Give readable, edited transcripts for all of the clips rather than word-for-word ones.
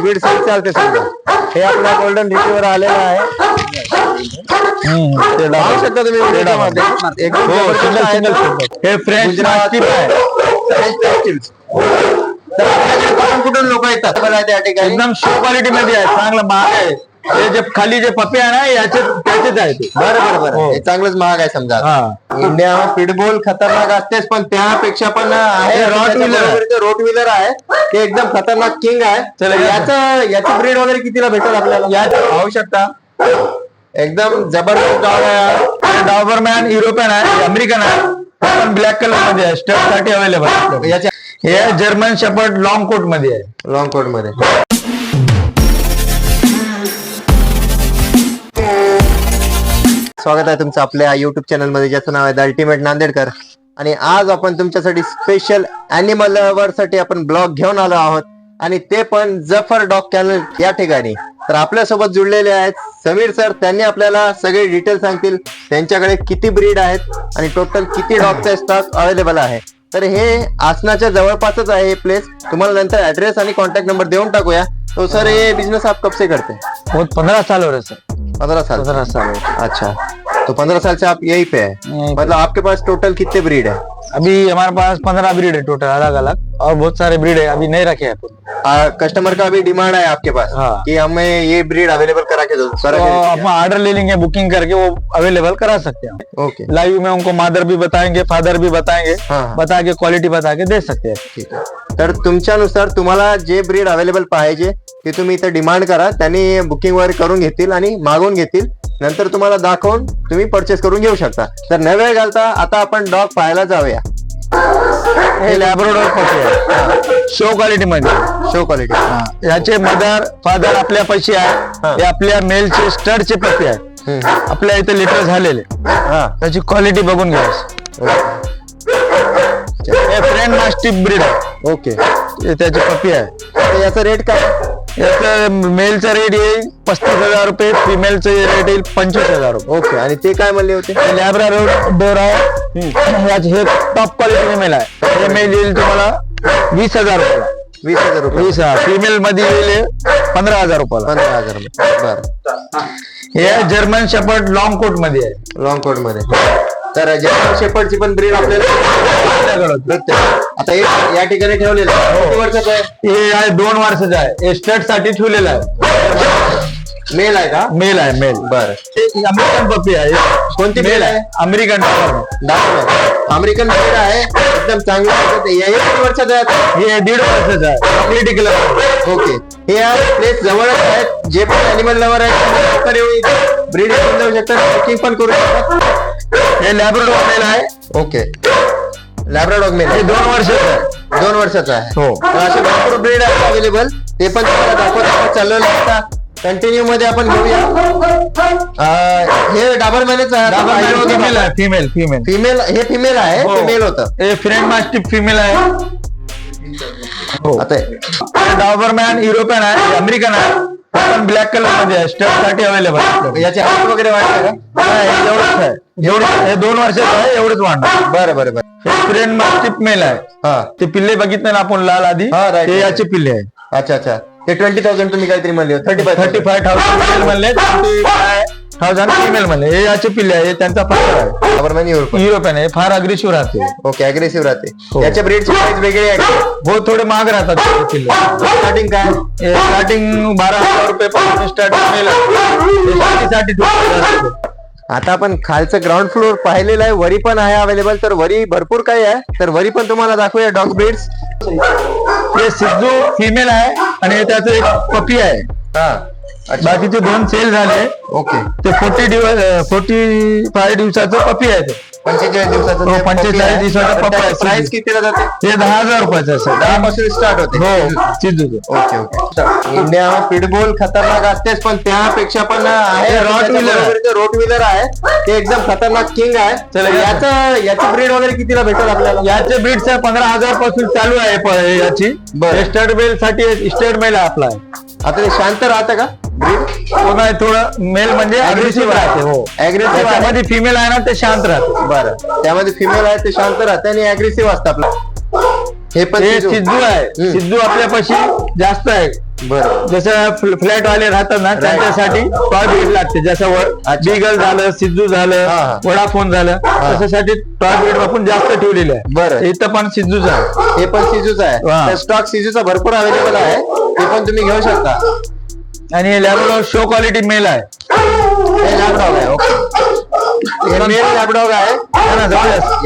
Hybrid sale चालते समजा. हे आपला गोल्डन रिट्रीव्हर आलेला आहे. पाहू शकता तुम्ही व्हिडिओमध्ये. एकदम जबरदस्त आहे. हे फ्रेंच मास्टिफ आहे. तर आपल्याकडे कुठून कुठून लोक येतात मला त्या ठिकाणी? एकदम शो क्वालिटी मध्ये आहे, चांगलं महाग आहे. हे जे खाली जे पप्पे आहे ना त्याचेच आहे ते. बरं बरं हे चांगलंच महाग आहे समजा. इंडिया पिटबुल खतरनाक असतेच, पण त्यापेक्षा पण आहे रोट व्हीलर आहे ते एकदम खतरनाक किंग आहे. याची ब्रीड वगैरे कितीला भेटेल आपल्याला? याचे पाहू शकता. एकदम जबरदस्त डॉग आहे. डॉबरमॅन युरोपियन आहे, अमेरिकन आहे, पण ब्लॅक कलर मध्ये आहे. स्टड साठी अवेलेबल. याच्या हे जर्मन शेपर्ड लॉंग कोट मध्ये आहे. लॉंग कोट मध्ये. स्वागत आहे तुमचं आपल्या युट्यूब चॅनल मध्ये, ज्याचं नाव आहे द अल्टिमेट नांदेडकर. आणि आज आपण तुमच्यासाठी स्पेशल अॅनिमल लव्हर साठी आपण ब्लॉग घेऊन आलो आहोत, आणि ते पण जफर डॉग कॅनल या ठिकाणी. तर आपल्यासोबत जुळलेले आहेत समीर सर. त्यांनी आपल्याला सगळे डिटेल सांगतील, त्यांच्याकडे किती ब्रीड आहेत आणि टोटल किती डॉगचा स्टॉक अवेलेबल आहे. तर हे आसनाच्या जवळपासच आहे हे प्लेस. तुम्हाला नंतर ऍड्रेस आणि कॉन्टॅक्ट नंबर देऊन टाकूया. तो सर ये बिजनेस आप कब से करते हैं? 15 साल हो रहे सर. 15 साल. 15 साल. अच्छा, तो 15 साल से आप यहीं पे है. मतलब आपके पास टोटल कितने ब्रीड है? अभी हमारे पास 15 ब्रीड है टोटल, अलग अलग, और बहुत सारे ब्रीड है, अभी नहीं रखे हैं. कस्टमर का अभी डिमांड है आपके पास? हाँ. कि हमें ये ब्रीड अवेलेबल करा के दो. तो हम ऑर्डर ले लेंगे, बुकिंग करके वो अवेलेबल करा सकते हैं. ओके. लाइव में उनको मदर भी बताएंगे, फादर भी बताएंगे. हाँ. बता के क्वालिटी बता के दे सकते हैं. ठीक आहे. तर तुमच्यानुसार तुम्हाला जे ब्रीड अवेलेबल पाहिजे ते तुम्ही इथे डिमांड करा. त्यांनी बुकिंग वगैरे करून घेतील आणि मागवून घेतील. नंतर तुम्हाला दाखवून तुम्ही परचेस करून घेऊ शकता. तर न वेळ घालता आता आपण डॉग पाहायला जाऊया. हे लॅब्राडोर पप्पी आहे, शो क्वालिटी मध्ये. Show quality. याचे मदर फादर आपल्या पैसे आहे. हे आपल्या मेलचे स्टडचे पप्पी आहे. आपल्या इथे लिटर झालेले. त्याची क्वालिटी बघून घ्या. हे फ्रेंड मास्टिफ ब्रीड आहे. ओके. हे त्याची पप्पी आहे. याचा रेट काय? याचं मेलचा रेट येईल 35,000 रुपये, फिमेलचं रेट येईल 25,000 रुपये. ओके. आणि ते काय म्हणले होते? लॅब्राडोर आहे. हे टॉप क्वालिटी फिमेल आहे. हे मेल येईल तुम्हाला 20,000 रुपयाला. 20,000 रुपये. 20,000. फिमेल मध्ये येईल 15,000 रुपयाला. 15,000 रुपये. बरं. हे जर्मन शेपर्ड लॉंग कोट मध्ये आहे. लॉंग कोट मध्ये. तर जर्मन शेपर्डची पण ब्रीड आपल्याला भेटते. आता या ठिकाणी ठेवलेलं आहे. किती वर्षाचं आहे? हे आहे 2 वर्षाचं आहे. एस्टेट साठी ठेवलेलं आहे. मेल आहे का? मेल आहे, मेल. बरं. अमेरिकन पप्पी आहे. कोणती मेल आहे? अमेरिकन. अमेरिकन ब्रीड आहे. एकदम चांगलं. हे किती वर्षाचं आहे? हे 1.5 वर्षाचं आहे. चॉकलेटी कलर. ओके. हे प्लेस जवळच आहेत. जे पण अॅनिमल लवर आहेत ब्रीड घेऊन जाऊ शकतात, बुकिंग पण करू शकतात. हे लॅब्राडोर मेल आहे. ओके. लॅब्राडॉग मेल. हे 2 वर्षाचं आहे. 2 वर्षाचं आहे. हो. तर असे भरपूर ब्रीड आहेत अवेलेबल. ते पण तुम्हाला दाखवत चाललेलं असता. कंटिन्यू मध्ये आपण घेऊया. हे डाबरमॅनच आहे. फिमेल आहे. Female female female. हे फिमेल आहे. ते मेल होतं. हे फ्रेंड मास्टिफ फिमेल आहे. हो. आता डॉबरमॅन युरोपियन आहे, अमेरिकन आहे, पण ब्लॅक कलर मध्ये आहे. स्टड साठी अवेलेबल. याची हाईट वगैरे वाटते का? एवढंच आहे. हे 2 वर्षाचं आहे. एवढंच वाढणार. बरं बरं बरं. हे फ्रेंड मास्टिफ मेल आहे. हा. ते पिल्ले बघितले ना आपण लाल आधी, ते याचे पिल्ले आहे. अच्छा अच्छा. ते 20,000 तुम्ही काहीतरी म्हणले. 35,000 मेल म्हणले, 25,000 फिमेल म्हणले. हे याचे पिल्ले आहे. त्यांचा फरक आहे. डॉबरमॅन युरोपियन आहे. फार अग्रेसिव्ह राहते. ओके. अग्रेसिव्ह राहते. याच्या ब्रीडची प्राइस वेगळी आहे. हो, थोडे महाग राहतात ते पिल्ले. स्टार्टिंग काय? स्टार्टिंग 12,000 रुपये पासून स्टार्टिंग मेल. आता आपण खालचं ग्राउंड फ्लोर पाहिलेलं आहे. वरी पण आहे अवेलेबल. तर वरी भरपूर काही आहे. तर वरी पण तुम्हाला दाखवूया डॉग ब्रीड्स. हे सिद्धू फिमेल आहे आणि त्याचं एक पपी आहे. बाकीचे 2 सेल झाले. ओके. ते 45 दिवसाचं पपी आहे. ते 45 दिवसाचं. 45 दिवसाचा पपी आहे. प्राइस कितीला जाते? हे 10,000 रुपयाचं असेल. 10 पासून स्टार्ट होते. हो, सिद्धूचं. Okay okay. इंडिया पिटबुल खतरनाक असतेच, पण त्यापेक्षा पण आहे रोट व्हीलर आहे. ते एकदम खतरनाक किंग आहे. याची ब्रीड वगैरे कितीला भेटेल आपल्याला? याचे ब्रीड 15,000 पासून चालू आहे याची. स्टड मेल साठी स्टड मेल आपला आहे. आता ते शांत राहतं का ब्रीड? नाही, थोडं मेल म्हणजे अग्रेसिव्ह राहते. हो, अग्रेसिव्ह. त्यामध्ये फिमेल आहे ना, ते शांत राहते. बरं. त्यामध्ये फिमेल आहे ते शांत राहते आणि अग्रेसिव्ह असतं आपलं. हे पण हे सिजू. सिद्धू आहे. सिद्धू आपल्यापाशी जास्त आहे. बरं. जसं फ्लॅट वाले राहतात ना त्यांच्यासाठी टॉय ब्रीड लागते. जसं बीगल झालं, सिद्धू झालं, हा. वडाफोन झालं, त्याच्यासाठी टॉय ब्रीड आपण जास्त ठेवलेले आहे. बरं. इथं पण सिद्धूच आहे. हे पण सिजूचा आहे. हा. तर स्टॉक सिजूचा भरपूर अवेलेबल आहे, ते पण तुम्ही घेऊ शकता. आणि लॅब्राडॉर शो क्वालिटी मेल आहे. हे लॅबडॉग आहे. ओके. हे मेल लॅबडॉग आहे.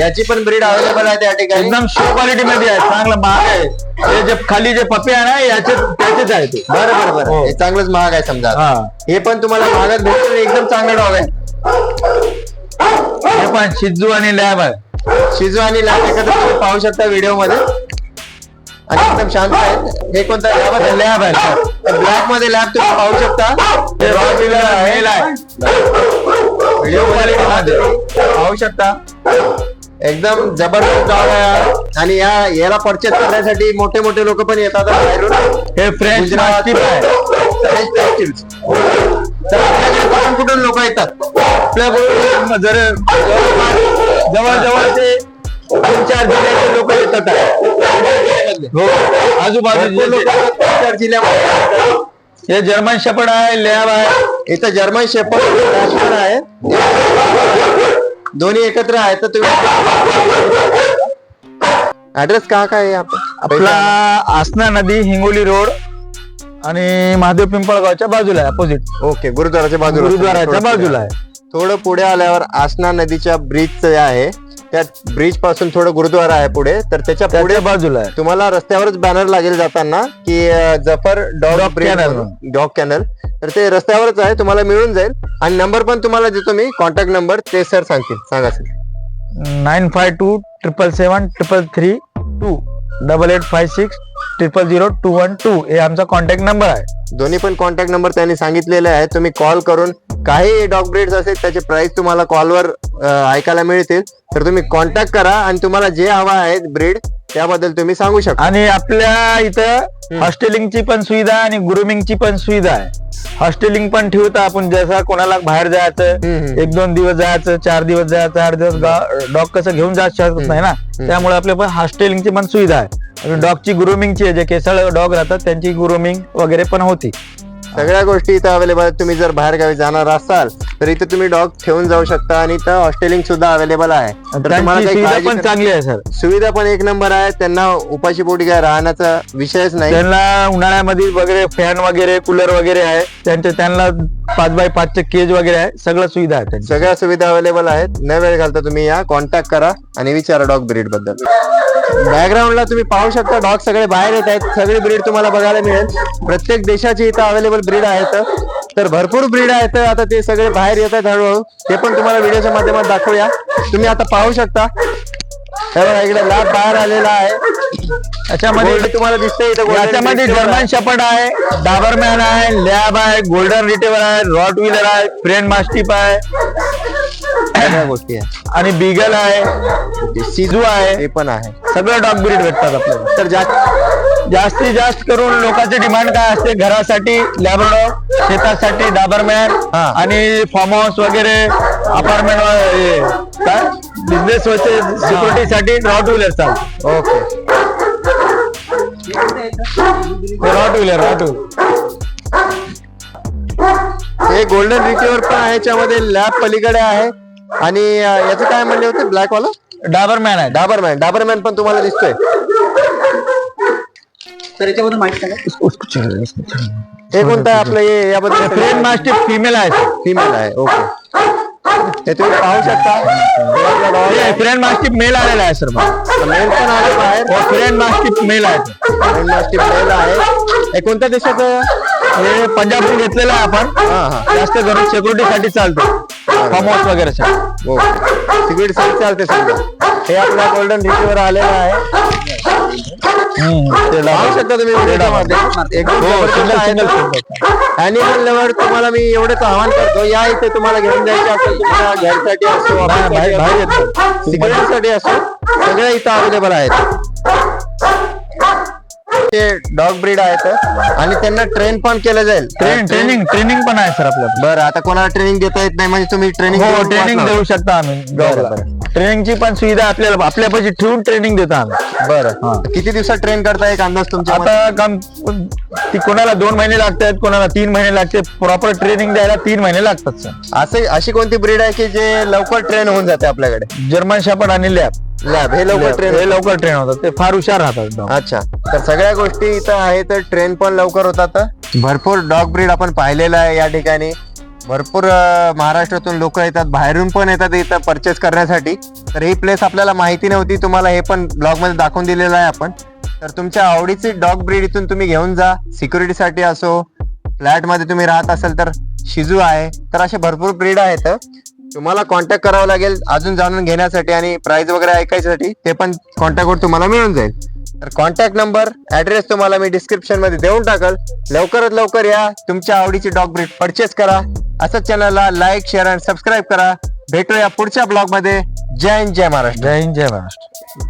याची पण ब्रीड अवेलेबल आहे त्या ठिकाणी. एकदम शो क्वालिटी मध्ये आहे. चांगलं महाग आहे. हे जे खाली जे पप्पे आहे ना त्याचेच आहे ते. बरं बरं. हे चांगलंच महाग आहे समजा. हा. हे पण तुम्हाला महागात भेटतील. एकदम चांगलं डॉग आहे. हे पण शिजू आणि लॅब आहे. शिजू आणि लॅब एकत्र तुम्ही पाहू शकता व्हिडिओ मध्ये. आणि एकदम शांत आहेत. हे कोणता लॅब आहे. ब्लॅक मध्ये लॅब तुम्ही पाहू शकता. हे रॉटविलर मेल आहे. व्हिडिओ क्वालिटी मध्ये पाहू शकता. एकदम जबरदस्त डॉग आहे. आणि याला परचेस करण्यासाठी मोठे मोठे लोक पण येतात बाहेरून. हे फ्रेंच मास्टिफ आहे. तर आपल्याकडे कुठून लोक येतात आपल्या जर जवळजवळ ते 3-4 जिल्ह्याचे लोक येतात. हो, आजूबाजूचे लोक 3-4 जिल्ह्यामध्ये. हे जर्मन शेपर्ड आहे, लॅब आहे. इथं जर्मन शेपर्ड पण आहे. दोन्ही एकत्र आहे. तर तुम्ही ऍड्रेस काय आहे आपला आसना नदी, हिंगोली रोड आणि महादेव पिंपळगावच्या बाजूला आहे. अपोजिट. ओके. गुरुद्वाराच्या बाजूला. गुरुद्वाराच्या बाजूला आहे. थोडं पुढे आल्यावर आसना नदीच्या ब्रिजचं आहे, त्या ब्रिज पासून थोडं गुरुद्वारा आहे पुढे. तर त्याच्या पुढे बाजूला आहे. तुम्हाला रस्त्यावरच बॅनर लागेल जाताना की जफर डॉग कॅनल. तर ते रस्त्यावरच आहे, तुम्हाला मिळून जाईल. आणि नंबर पण तुम्हाला देतो मी, कॉन्टॅक्ट नंबर. ते सर सांगतील. सांगा सर. 9527773332 8856000212 हे आमचा कॉन्टॅक्ट नंबर आहे. दोन्ही पण कॉन्टॅक्ट नंबर त्यांनी सांगितलेले आहे. तुम्ही कॉल करून काही डॉग ब्रीड्स असेल त्याचे प्राइस तुम्हाला कॉलवर ऐकायला मिळतील. तर तुम्ही कॉन्टॅक्ट करा आणि तुम्हाला जे हवा आहे ब्रीड त्याबद्दल तुम्ही सांगू शकता. आणि आपल्या इथं हॉस्टेलिंगची पण सुविधा आणि ग्रूमिंगची पण सुविधा आहे. हॉस्टेलिंग पण ठेवता आपण. जसं कोणाला बाहेर जायचं, 1-2 दिवस जायचं, 4 दिवस जायचं, 8 दिवस डॉग कसं घेऊन जात शकत नाही ना, त्यामुळे आपल्या पण हॉस्टेलिंगची पण सुविधा आहे. डॉगची ग्रूमिंगची आहे, जे केसाळ डॉग राहतात त्यांची ग्रूमिंग वगैरे पण होती. सगळ्या गोष्टी इथं अवेलेबल आहेत. तुम्ही जर बाहेर गावी जाणार असाल तर इथे तुम्ही डॉग ठेवून जाऊ शकता. आणि इथं हॉस्टेलिंग सुद्धा अवेलेबल आहे. तर तुम्हाला काही सुविधा काळजी पण चांगली आहे सर. सुविधा पण एक नंबर आहे. त्यांना उपाशी पोटी काय राहण्याचा विषयच नाही. त्यांना उन्हाळ्यामध्ये वगैरे फॅन वगैरे, कूलर वगैरे आहे. त्यांना 5x5 केज वगैरे आहे. सगळ्या सुविधा आहेत. सगळ्या सुविधा अवेलेबल आहेत. न वेळ घालता तुम्ही या, कॉन्टॅक्ट करा आणि विचारा डॉग ब्रीड बद्दल. बॅकग्राऊंडला तुम्ही पाहू शकता डॉग सगळे बाहेर येत आहेत. सगळी ब्रीड तुम्हाला बघायला मिळेल. प्रत्येक देशाची इथं अवेलेबल ब्रीड आहेत. तर भरपूर ब्रीड आहेत. आता ते सगळे बाहेर येत आहेत हळूहळू. ते पण तुम्हाला व्हिडिओच्या माध्यमात दाखवूया. तुम्ही आता पाहू शकता इकडे लॅब बाहेर आलेला आहे. याच्यामध्ये तुम्हाला दिसतंय इथं याच्यामध्ये जर्मन शेपर्ड आहे, डाबरमॅन आहे, लॅब आहे, गोल्डन रिट्रीव्हर आहे, रॉटविलर आहे, फ्रेंच मास्टिफ आहे, गोष्टी आहे. आणि बीगल आहे, सिजू आहे. हे पण आहे. सगळं डॉग ब्रीड भेटतात आपल्याला. तर जास्तीत जास्त करून लोकांची डिमांड काय असते, घरासाठी लॅब्राडॉर, शेतासाठी डाबरमॅन आणि फार्म हाऊस वगैरे, अपार्टमेंट काय बिझनेस सिक्युरिटीसाठी रॉटविलर चालतं. ओके. रॉटविलर हे गोल्डन रिट्रीव्हर पण आहे. याच्यामध्ये लॅब पलीकडे आहे. आणि याचं काय म्हणले होते ब्लॅक वाला? डाबरमॅन आहे. डाबरमॅन पण तुम्हाला दिसतोय. तर याच्याबद्दल माहिती सांगा. हे कोणतं आहे आपलं? हे याबद्दल फ्रेंच मास्टिफ फिमेल आहे. फिमेल आहे. ओके. हे तुम्ही पाहू शकता. फ्रेंच मास्टिफ मेल आलेला आहे सर. मेल पण आहे बाहेर. फ्रेंच मास्टिफ मेल आहे. फ्रेंच मास्टिफ मेल आहे. हे कोणत्या देशाचं? हे पंजाबहून घेतलेलं आहे आपण. जास्त करून सिक्युरिटीसाठी चालतं, फार्म हाऊस वगैरे. ओके. सिक्युरिटीसाठी चालते समजा. हे आपला गोल्डन रिट्रीव्हर आलेला आहे. पाहू शकता तुम्ही अॅनिमल लवर. तुम्हाला मी एवढंच आवाहन करतो, या इथे तुम्हाला घेऊन जायचे असेल, तुम्हाला घरसाठी असो, सिक्युरिटीसाठी असो, सगळ्या इथं अवेलेबल आहेत. ते डॉग ब्रीड आहेत आणि त्यांना ट्रेन पण केलं जाईल. ट्रेनिंग पण आहे सर आपल्याला. बरं, आता कोणाला ट्रेनिंग देता येत नाही म्हणजे तुम्ही ट्रेनिंग देऊ शकता आम्ही. ट्रेनिंगची पण सुविधा आपल्याला आपल्यापाशी ठेवून ट्रेनिंग देतो आम्ही. बरं, किती दिवसात ट्रेन करता एक अंदाज तुमच्या आता काम ती कोणाला 2 महिने लागतात, कोणाला 3 महिने लागते. प्रॉपर ट्रेनिंग द्यायला 3 महिने लागतात सर. अशी कोणती ब्रीड आहे की जे लवकर ट्रेन होऊन जाते आपल्याकडे? जर्मन शेपर्ड आणि लॅब हे लवकर ट्रेन होतात, ते फार हुशार राहतात dog. अच्छा, तर सगळ्या गोष्टी इथं आहे, तर ट्रेन पण लवकर होतात. भरपूर डॉग ब्रीड आपण पाहिलेलं आहे या ठिकाणी. भरपूर महाराष्ट्रातून लोक येतात, बाहेरून पण येतात इथं परचेस करण्यासाठी. तर ही प्लेस आपल्याला माहिती नव्हती, तुम्हाला हे पण ब्लॉग मध्ये दाखवून दिलेलं आहे आपण. तर तुमच्या आवडीची डॉग ब्रीड इथून तुम्ही घेऊन जा. सिक्युरिटीसाठी असो, फ्लॅट मध्ये तुम्ही राहत असाल तर शिजू आहे. तर असे भरपूर ब्रीड आहेत. तुम्हाला कॉन्टॅक्ट करावं लागेल अजून जाणून घेण्यासाठी आणि प्राइस वगैरे ऐकायसाठी. ते पण कॉन्टॅक्टवर तुम्हाला मिळून जाईल. तर कॉन्टॅक्ट नंबर, ऍड्रेस तुम्हाला मी डिस्क्रिप्शन मध्ये देऊन टाकल. लवकरात लवकर या, तुमच्या आवडीची डॉग ब्रीड परचेस करा. असंच चॅनलला लाईक, शेअर आणि सबस्क्राईब करा. भेटूया पुढच्या ब्लॉग मध्ये. जय हिंद, जय महाराष्ट्र. जय हिंद, जय महाराष्ट्र.